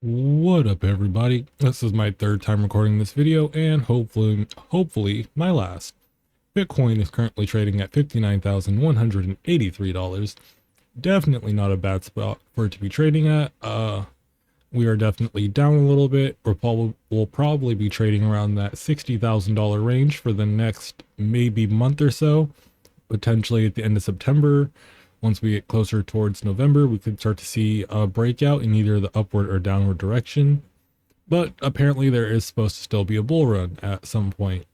What up, everybody? This is my third time recording this video and hopefully my last. Bitcoin is currently trading at $59,183. Definitely not a bad spot for it to be trading at. We are definitely down a little bit. We'll probably be trading around that $60,000 range for the next maybe month or so, potentially at the end of September. Once we get closer towards November, we could start to see a breakout in either the upward or downward direction. But apparently there is supposed to still be a bull run at some point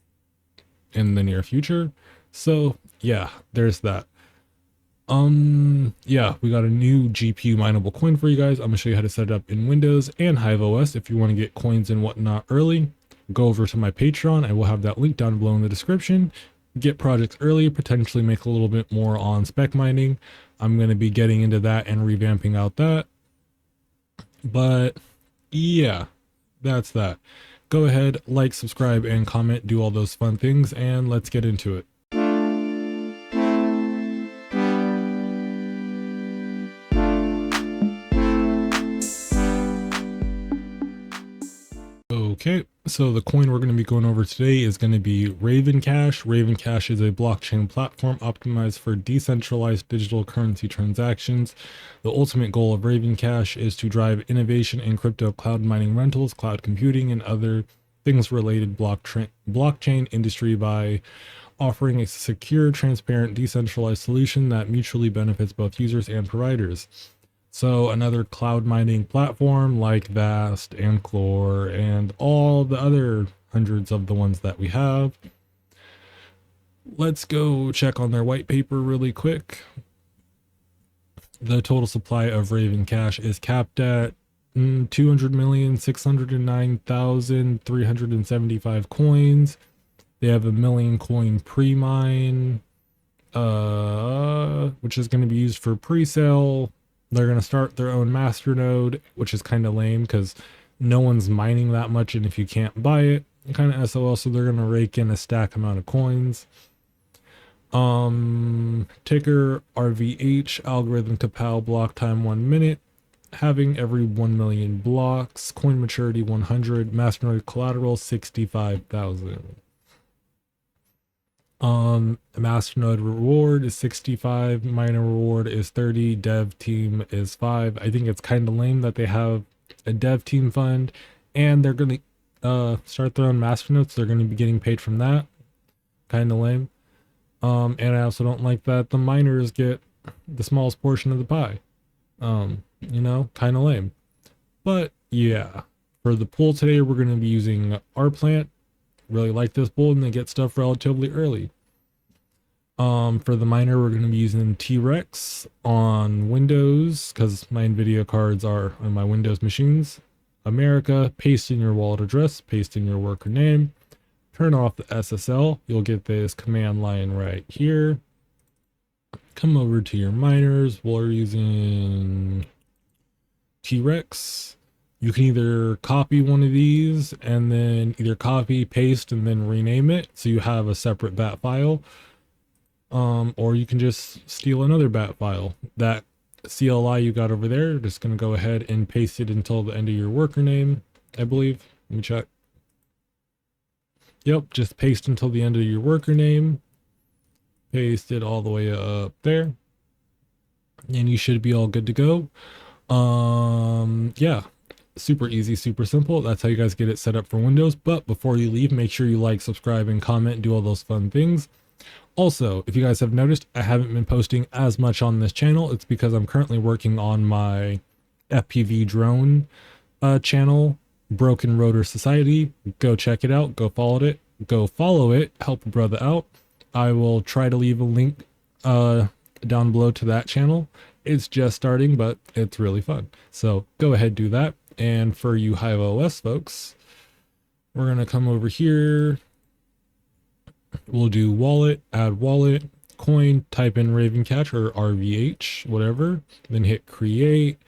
in the near future. So yeah, there's that. Yeah, we got a new GPU mineable coin for you guys. I'm gonna show you how to set it up in Windows and HiveOS. If you want to get coins and whatnot early, go over to my Patreon. I will have that link down below in the description. Get projects early, potentially make a little bit more on spec mining. I'm going to be getting into that and revamping out that. But yeah, that's that. Go ahead, like, subscribe, and comment, do all those fun things, and let's get into it. Okay, so the coin we're going to be going over today is going to be RavenCash. RavenCash is a blockchain platform optimized for decentralized digital currency transactions. The ultimate goal of RavenCash is to drive innovation in crypto cloud mining rentals, cloud computing, and other things related blockchain industry by offering a secure, transparent, decentralized solution that mutually benefits both users and providers. So another cloud mining platform like Vast and Clore and all the other hundreds of the ones that we have. Let's go check on their white paper really quick. The total supply of RavenCash is capped at 200,609,375 coins. They have a million coin pre-mine, which is going to be used for pre-sale. They're going to start their own masternode, which is kind of lame because no one's mining that much, and if you can't buy it, kind of SOL. So they're going to rake in a stack amount of coins. Ticker RVH, algorithm Kapal, block time 1 minute, having every 1 million blocks, coin maturity 100, masternode collateral 65,000. Masternode reward is 65, miner reward is 30, dev team is 5. I think it's kind of lame that they have a dev team fund and they're going to start their own masternodes. They're going to be getting paid from that. Kind of lame. And I also don't like that the miners get the smallest portion of the pie. You know, kind of lame. But yeah, for the pool today, we're going to be using our plant. Really like this pool and they get stuff relatively early. For the miner, we're going to be using T-Rex on Windows because my NVIDIA cards are on my Windows machines. America, paste in your wallet address, paste in your worker name, turn off the SSL. You'll get this command line right here. Come over to your miners. We're using T-Rex. You can either copy one of these and then either copy, paste, and then rename it so you have a separate bat file. Or you can just steal another bat file. That CLI you got over there, just going to go ahead and paste it until the end of your worker name, I believe. Let me check. Yep, just paste until the end of your worker name. Paste it all the way up there. And you should be all good to go. Yeah. Super easy, super simple. That's how you guys get it set up for Windows. But before you leave, make sure you like, subscribe, and comment, do all those fun things. Also, if you guys have noticed, I haven't been posting as much on this channel. It's because I'm currently working on my FPV drone channel, Broken Rotor Society. Go check it out. Go follow it. Go follow it. Help a brother out. I will try to leave a link down below to that channel. It's just starting, but it's really fun. So go ahead, do that. And for you HiveOS folks, we're going to come over here. We'll do wallet, add wallet, coin, type in RavenCash or RVH, whatever. Then hit create,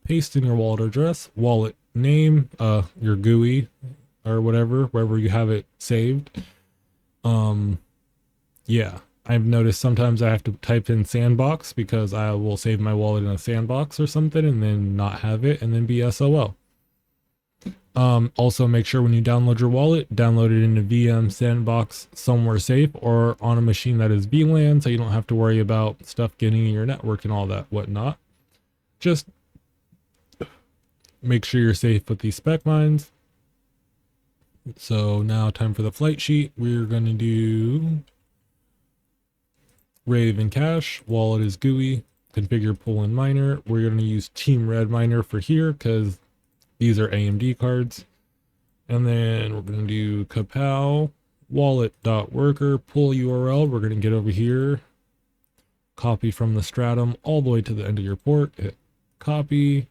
paste in your wallet address, wallet name, your GUI or whatever, wherever you have it saved. Yeah, I've noticed sometimes I have to type in sandbox because I will save my wallet in a sandbox or something and then not have it and then be SOL. Also make sure when you download your wallet, download it in a VM sandbox somewhere safe or on a machine that is VLAN, so you don't have to worry about stuff getting in your network and all that whatnot. Just make sure you're safe with these spec mines. So now time for the flight sheet. We're going to do RavenCash, wallet is GUI, configure pool and miner. We're going to use Team Red Miner for here because these are AMD cards. And then we're going to do K1pool wallet.worker pool URL. We're going to get over here, copy from the stratum all the way to the end of your port, hit copy,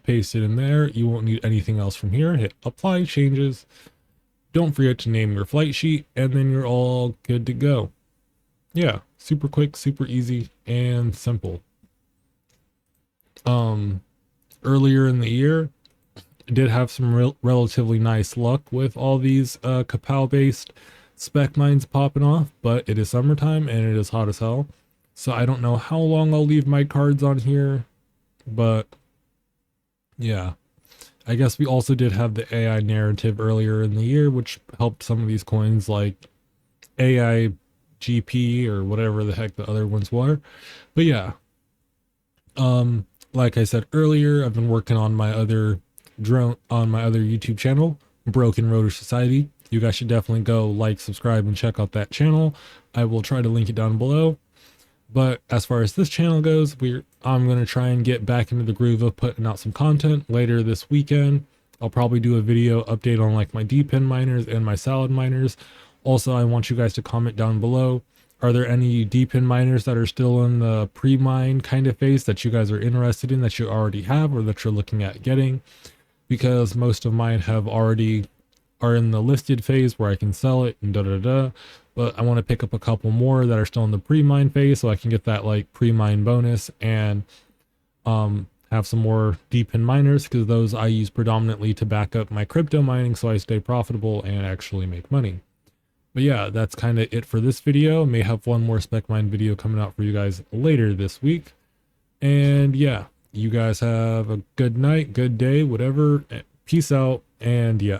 paste it in there. You won't need anything else from here. Hit apply changes. Don't forget to name your flight sheet, and then you're all good to go. Yeah, super quick, super easy, and simple. Earlier in the year, I did have some relatively nice luck with all these K1pool based spec mines popping off, but it is summertime and it is hot as hell. So I don't know how long I'll leave my cards on here, but yeah. I guess we also did have the AI narrative earlier in the year, which helped some of these coins like AI GP or whatever the heck the other ones were. But yeah, like I said earlier, I've been working on my other YouTube channel, Broken Rotor Society. You guys should definitely go like, subscribe, and check out that channel. I will try to link it down below. But as far as this channel goes, I'm going to try and get back into the groove of putting out some content later this weekend. I'll probably do a video update on like my D-pin miners and my salad miners. Also, I want you guys to comment down below. Are there any D-pin miners that are still in the pre-mine kind of phase that you guys are interested in, that you already have or that you're looking at getting? Because most of mine are in the listed phase where I can sell it and da-da-da. But I want to pick up a couple more that are still in the pre-mine phase so I can get that like pre-mine bonus and have some more D-pin miners, because those I use predominantly to back up my crypto mining so I stay profitable and actually make money. But yeah, that's kind of it for this video. May have one more spec mine video coming out for you guys later this week. And yeah, you guys have a good night, good day, whatever. Peace out, and yeah.